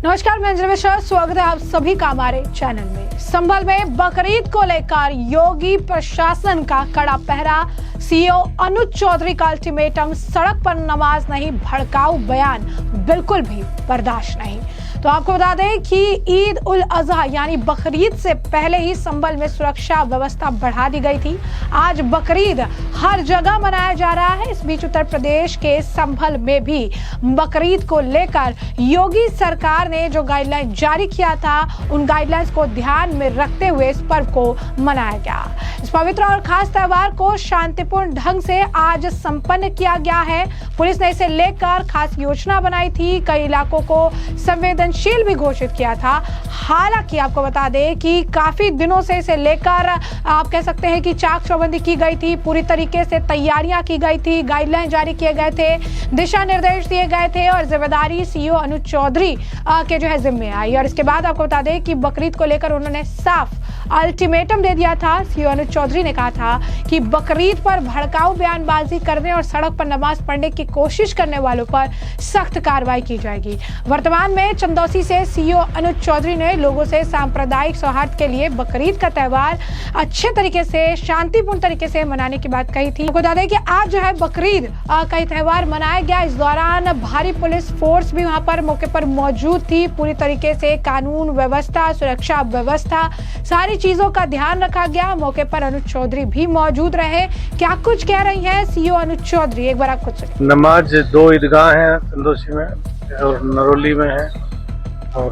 नमस्कार, मैं अंजलि मिश्रा, स्वागत है आप सभी का हमारे चैनल में। संभल में बकरीद को लेकर योगी प्रशासन का कड़ा पहरा, सीओ अनुज चौधरी का अल्टीमेटम, सड़क पर नमाज नहीं, भड़काऊ बयान बिल्कुल भी बर्दाश्त नहीं। तो आपको बता दें कि ईद उल अजहा यानी बकरीद से पहले ही संभल में सुरक्षा व्यवस्था बढ़ा दी गई थी। आज बकरीद हर जगह मनाया जा रहा है। इस बीच उत्तर प्रदेश के संभल में भी बकरीद को लेकर योगी सरकार ने जो गाइडलाइन जारी किया था, उन गाइडलाइंस को ध्यान में रखते हुए इस पर्व को मनाया गया। इस पवित्र और खास त्योहार को शांतिपूर्ण ढंग से आज संपन्न किया गया है। पुलिस ने इसे लेकर खास योजना बनाई थी, कई इलाकों को संवेदनशील भी घोषित किया था। हालांकि आपको बता दें कि काफी दिनों से इसे लेकर आप कह सकते हैं कि चाक चौबंदी की गई थी, पूरी तरीके से तैयारियां की गई थी, गाइडलाइन जारी किए गए थे, दिशा निर्देश दिए गए थे और जिम्मेदारी सीओ अनुज चौधरी के जो है जिम्मे आई। और इसके बाद आपको बता दें कि बकरीद को लेकर उन्होंने साफ अल्टीमेटम दे दिया था। सीओ अनुज चौधरी ने कहा था कि बकरीद पर भड़काऊ बयानबाजी करने और सड़क पर नमाज पढ़ने की कोशिश करने वालों पर सख्त कार्रवाई की जाएगी। वर्तमान में चंदौसी से सीओ अनुज चौधरी ने लोगों से सांप्रदायिक सौहार्द के लिए बकरीद का त्योहार अच्छे तरीके से, शांतिपूर्ण तरीके से मनाने की बात कही थी। आपको बता दें कि आज जो है बकरीद का त्योहार मनाया गया। इस दौरान भारी पुलिस फोर्स भी वहां पर मौके पर मौजूद थी। पूरी तरीके से कानून व्यवस्था, सुरक्षा व्यवस्था, सारी चीजों का ध्यान रखा गया। मौके पर अनुज चौधरी भी मौजूद रहे। क्या कुछ कह रही हैं सीओ अनुज चौधरी, एक बार आप खुद सुनिए। नमाज 2 ईदगाह हैं, चंदौसी में और नरोली में है, और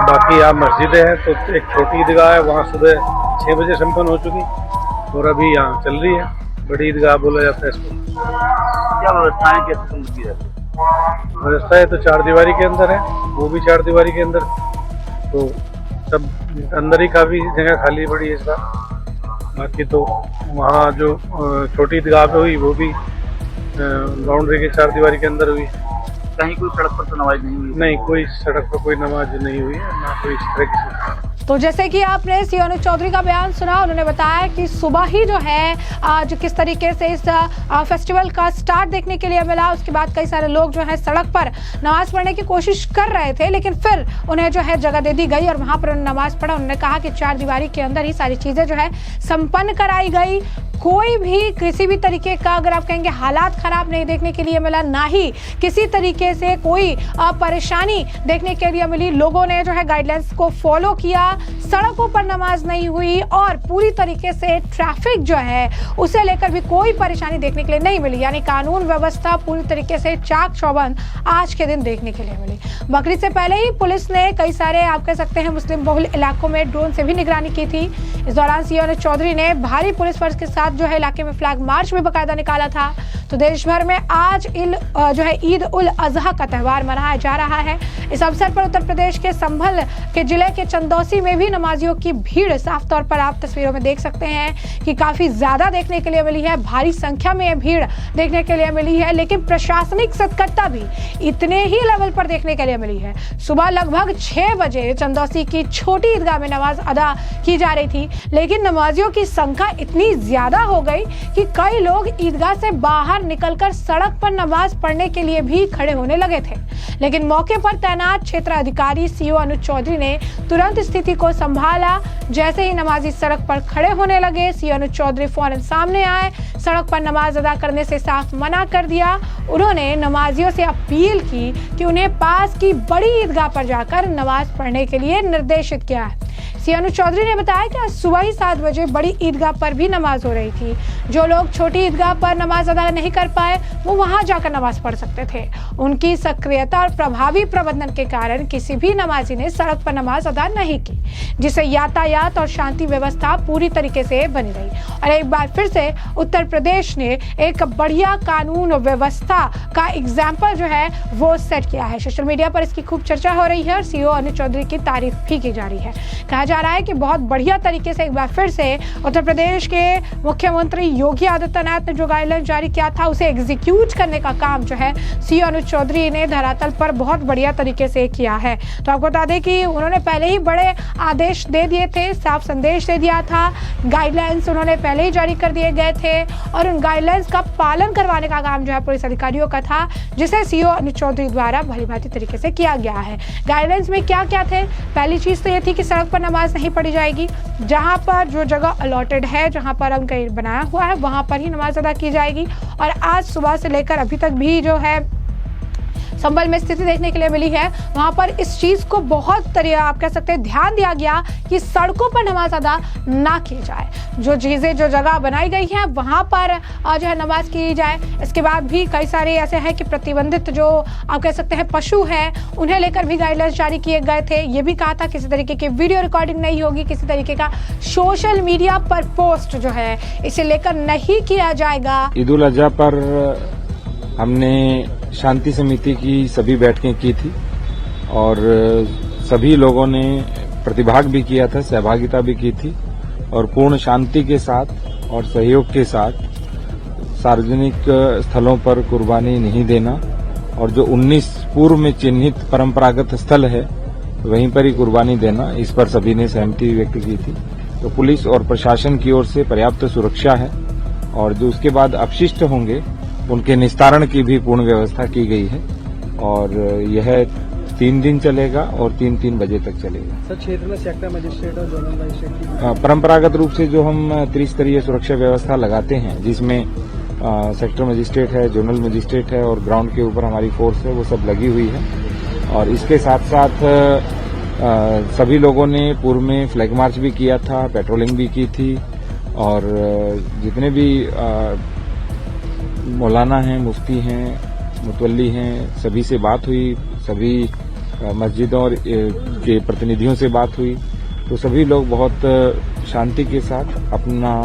बाकी यहाँ मस्जिदें हैं। तो एक छोटी ईदगाह है, वहाँ सुबह 6 बजे संपन्न हो चुकी और अभी यहाँ चल रही है। बड़ी ईदगाह बोला जाता है इसको। क्या व्यवस्थाएं कैसे की जाती है? व्यवस्था है तो 4 दीवारी के अंदर है, वो भी 4 दीवारी के अंदर, तो सब अंदर ही काफी जगह खाली पड़ी है इस बार। बाकी तो वहाँ जो छोटी ईदगाह पे हुई वो भी बाउंड्री के 4 दीवारी के अंदर हुई। कहीं कोई सड़क पर तो नमाज नहीं हुई? नहीं, कोई सड़क पर कोई नमाज नहीं हुई है, ना कोई इस तरह की। तो जैसे कि आपने सीओ अनुज चौधरी का बयान सुना, उन्होंने बताया कि सुबह ही जो है आज किस तरीके से इस फेस्टिवल का स्टार्ट देखने के लिए मिला। उसके बाद कई सारे लोग जो है सड़क पर नमाज पढ़ने की कोशिश कर रहे थे, लेकिन फिर उन्हें जो है जगह दे दी गई और वहां पर उन्होंने नमाज पढ़ा। उन्होंने कहा कि 4 दीवारी के अंदर ही सारी चीजें जो है संपन्न कराई गई। कोई भी किसी भी तरीके का, अगर आप कहेंगे, हालात खराब नहीं देखने के लिए मिला, ना ही किसी तरीके से कोई परेशानी देखने के लिए मिली। लोगों ने जो है गाइडलाइंस को फॉलो किया, सड़कों पर नमाज नहीं हुई और पूरी तरीके से ट्रैफिक जो है उसे लेकर भी कोई परेशानी देखने के लिए नहीं मिली। यानी कानून व्यवस्था पूरी तरीके से चाक चौबंद आज के दिन देखने के लिए मिली। बकरीद से पहले ही पुलिस ने कई सारे, आप कह सकते हैं, मुस्लिम बहुल इलाकों में ड्रोन से भी निगरानी की थी। इस दौरान सीओ अनुज चौधरी ने भारी पुलिस फोर्स के साथ जो है इलाके में फ्लैग मार्च भी बाकायदा निकाला था। तो देश भर में आज जो है ईद उल अजहा का त्योहार मनाया जा रहा है। इस अवसर पर उत्तर प्रदेश के संभल के जिले के चंदौसी में भी नमाजियों की भीड़ साफ तौर पर आप तस्वीरों में देख सकते हैं कि काफी ज्यादा देखने के लिए मिली है। भारी संख्या में यह भीड़ देखने के लिए मिली है, लेकिन प्रशासनिक सतर्कता भी इतने ही लेवल पर देखने के लिए मिली है। सुबह लगभग 6 बजे चंदौसी की छोटी ईदगाह में नमाज अदा की जा रही थी, लेकिन नमाजियों की संख्या इतनी ज्यादा हो गई कि कई लोग ईदगाह से बाहर निकलकर सड़क पर नमाज पढ़ने के लिए भी खड़े होने लगे थे। लेकिन मौके पर तैनात क्षेत्र अधिकारी सीओ अनुज चौधरी ने तुरंत स्थिति को संभाला। जैसे ही नमाजी सड़क पर खड़े होने लगे, सीओ अनुज चौधरी फौरन सामने आए, सड़क पर नमाज अदा करने से साफ मना कर दिया। उन्होंने नमाजियों से अपील की कि उन्हें पास की बड़ी ईदगाह पर जाकर नमाज पढ़ने के लिए निर्देशित किया है। सीओ अनुज चौधरी ने बताया कि आज सुबह ही 7 बजे बड़ी ईदगाह पर भी नमाज हो रही थी। जो लोग छोटी ईदगाह पर नमाज अदा नहीं कर पाए, वो वहां जाकर नमाज पढ़ सकते थे। उनकी सक्रियता और प्रभावी प्रबंधन के कारण किसी भी नमाजी ने सड़क पर नमाज अदा नहीं की, जिससे यातायात और शांति व्यवस्था पूरी तरीके से बनी रही। और एक बार फिर से उत्तर प्रदेश ने एक बढ़िया कानून व्यवस्था का एग्जाम्पल जो है वो सेट किया है। सोशल मीडिया पर इसकी खूब चर्चा हो रही है और सीओ अनुज चौधरी की तारीफ भी की जा रही है। कहा जा रहा है कि बहुत बढ़िया तरीके से एक बार फिर से उत्तर प्रदेश के मुख्यमंत्री योगी आदित्यनाथ ने जो गाइडलाइन जारी किया था उसे एग्जीक्यूट करने का काम जो है सीओ अनुज चौधरी ने धरातल पर बहुत बढ़िया तरीके से किया है। तो आपको बता दें कि उन्होंने पहले ही बड़े आदेश दे दिए थे, साफ संदेश दे दिया था, गाइडलाइंस उन्होंने पहले ही जारी कर दिए गए थे और उन गाइडलाइंस का पालन करवाने का काम जो है पुलिस अधिकारियों का था, जिसे सीओ अनुज चौधरी द्वारा भलीभांति तरीके से किया गया है। गाइडलाइंस में क्या क्या थे? पहली चीज तो ये थी कि सड़क पर नमाज नहीं पढ़ी जाएगी, जहां पर जो जगह अलॉटेड है, जहां पर उनका बनाया हुआ है वहां पर ही नमाज अदा की जाएगी। और आज सुबह से लेकर अभी तक भी जो है संभल में स्थिति देखने के लिए मिली है, वहां पर इस चीज को बहुत आप कह सकते हैं ध्यान दिया गया कि सड़कों पर नमाज अदा ना की जाए। जो चीजें जो जगह बनाई गई है वहां पर जो है नमाज की जाए। इसके बाद भी कई सारे ऐसे हैं कि प्रतिबंधित जो आप कह सकते हैं पशु हैं उन्हें लेकर भी गाइडलाइंस जारी किए गए थे। ये भी कहा था किसी तरीके की वीडियो रिकॉर्डिंग नहीं होगी, किसी तरीके का सोशल मीडिया पर पोस्ट जो है इसे लेकर नहीं किया जाएगा। ईद उल अजहा पर हमने शांति समिति की सभी बैठकें की थी और सभी लोगों ने प्रतिभाग भी किया था, सहभागिता भी की थी और पूर्ण शांति के साथ और सहयोग के साथ सार्वजनिक स्थलों पर कुर्बानी नहीं देना और जो 19 पूर्व में चिन्हित परंपरागत स्थल है वहीं पर ही कुर्बानी देना, इस पर सभी ने सहमति व्यक्त की थी। तो पुलिस और प्रशासन की ओर से पर्याप्त सुरक्षा है और जो उसके बाद अपशिष्ट होंगे उनके निस्तारण की भी पूर्ण व्यवस्था की गई है और यह 3 दिन चलेगा और 3-3 बजे तक चलेगा। सर, क्षेत्र में सेक्टर मजिस्ट्रेट और जोनल मजिस्ट्रेट की परंपरागत रूप से जो हम त्रिस्तरीय सुरक्षा व्यवस्था लगाते हैं, जिसमें सेक्टर मजिस्ट्रेट है, जोनल मजिस्ट्रेट है और ग्राउंड के ऊपर हमारी फोर्स है, वो सब लगी हुई है। और इसके साथ साथ सभी लोगों ने पूर्व में फ्लैग मार्च भी किया था, पेट्रोलिंग भी की थी और जितने भी मौलाना हैं, मुफ्ती हैं, मुतवल्ली हैं, सभी से बात हुई, सभी मस्जिदों और के प्रतिनिधियों से बात हुई। तो सभी लोग बहुत शांति के साथ अपना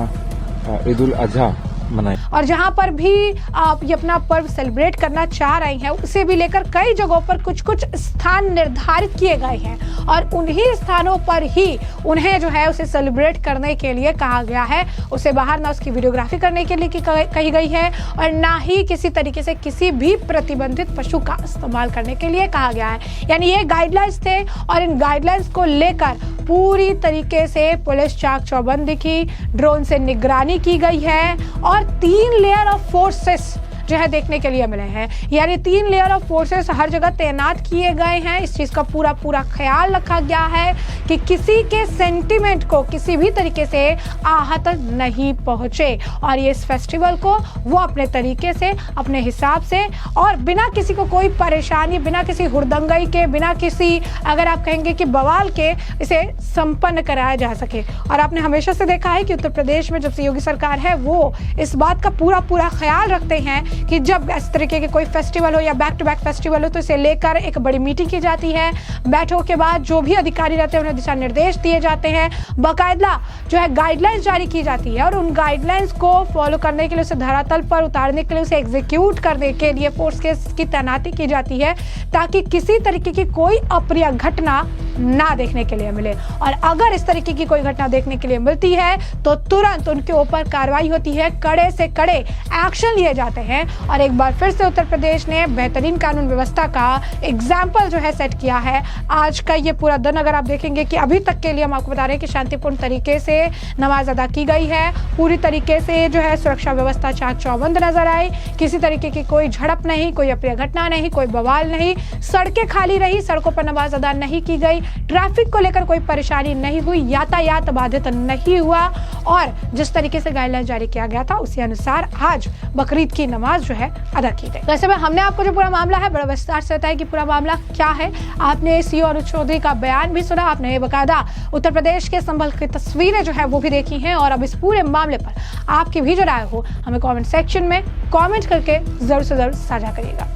ईद उल अजहा मनाएं। और जहां पर भी आप ये अपना पर्व सेलिब्रेट करना चाह रहे हैं उसे भी लेकर कई जगहों पर कुछ कुछ स्थान निर्धारित किए गए हैं और उन्हीं स्थानों पर ही उन्हें जो है उसे सेलिब्रेट करने के लिए कहा गया है। उसे बाहर ना उसकी वीडियोग्राफी करने के लिए कही गई है और ना ही किसी तरीके से किसी भी प्रतिबंधित पशु का इस्तेमाल करने के लिए कहा गया है। यानी ये गाइडलाइंस थे और इन गाइडलाइंस को लेकर पूरी तरीके से पुलिस चाक चौबंदी की, ड्रोन से निगरानी की गई है और 3 लेयर ऑफ फोर्सेस जो है देखने के लिए मिले हैं। यानी 3 लेयर ऑफ फोर्सेस हर जगह तैनात किए गए हैं। इस चीज का पूरा ख्याल रखा गया है कि किसी के सेंटिमेंट को किसी भी तरीके से आहत नहीं पहुंचे और ये इस फेस्टिवल को वो अपने तरीके से, अपने हिसाब से और बिना किसी को कोई परेशानी, बिना किसी हुड़दंगई के, बिना किसी अगर आप कहेंगे कि बवाल के इसे संपन्न कराया जा सके। और आपने हमेशा से देखा है कि उत्तर प्रदेश में जब से योगी सरकार है वो इस बात का पूरा ख्याल रखते हैं कि जब इस तरीके के कोई फेस्टिवल हो या बैक टू बैक फेस्टिवल हो तो इसे लेकर एक बड़ी मीटिंग की जाती है। बैठकों के बाद जो भी अधिकारी रहते हैं उन्हें दिशा निर्देश दिए जाते हैं, बाकायदा जो है गाइडलाइंस जारी की जाती है और उन गाइडलाइंस को फॉलो करने के लिए, उसे धरातल पर उतारने के लिए, उसे एग्जीक्यूट करने के लिए फोर्स की तैनाती की जाती है ताकि किसी तरीके की कोई अप्रिय घटना ना देखने के लिए मिले। और अगर इस तरीके की कोई घटना देखने के लिए मिलती है तो तुरंत उनके ऊपर कार्रवाई होती है, कड़े से कड़े एक्शन लिए जाते हैं। और एक बार फिर से उत्तर प्रदेश ने बेहतरीन कानून व्यवस्था का एग्जाम्पल जो है सेट किया है। आज का ये पूरा दिन अगर आप देखेंगे कि अभी तक के लिए हम आपको बता रहे हैं कि शांतिपूर्ण तरीके से नमाज अदा की गई है, पूरी तरीके से जो है सुरक्षा व्यवस्था चाक चौबंद नजर आई, किसी तरीके की कोई झड़प नहीं, कोई अप्रिय घटना नहीं, कोई बवाल नहीं, सड़कें खाली रही, सड़कों पर नमाज अदा नहीं की गई, ट्रैफिक को लेकर कोई परेशानी नहीं हुई, यातायात बाधित नहीं हुआ और जिस तरीके से गाइडलाइन जारी किया गया था उसी अनुसार आज बकरीद की नमाज जो है अदा की गई। वैसे में हमने आपको जो पूरा मामला है बड़ा विस्तार से बताया कि पूरा मामला क्या है। आपने सीओ अनुज चौधरी का बयान भी सुना, आपने बकायदा उत्तर प्रदेश के संभल की तस्वीरें जो है वो भी देखी हैं और अब इस पूरे मामले पर आपकी भी जो राय हो हमें कमेंट सेक्शन में कमेंट करके जरूर से जरूर साझा करिएगा।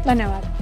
धन्यवाद।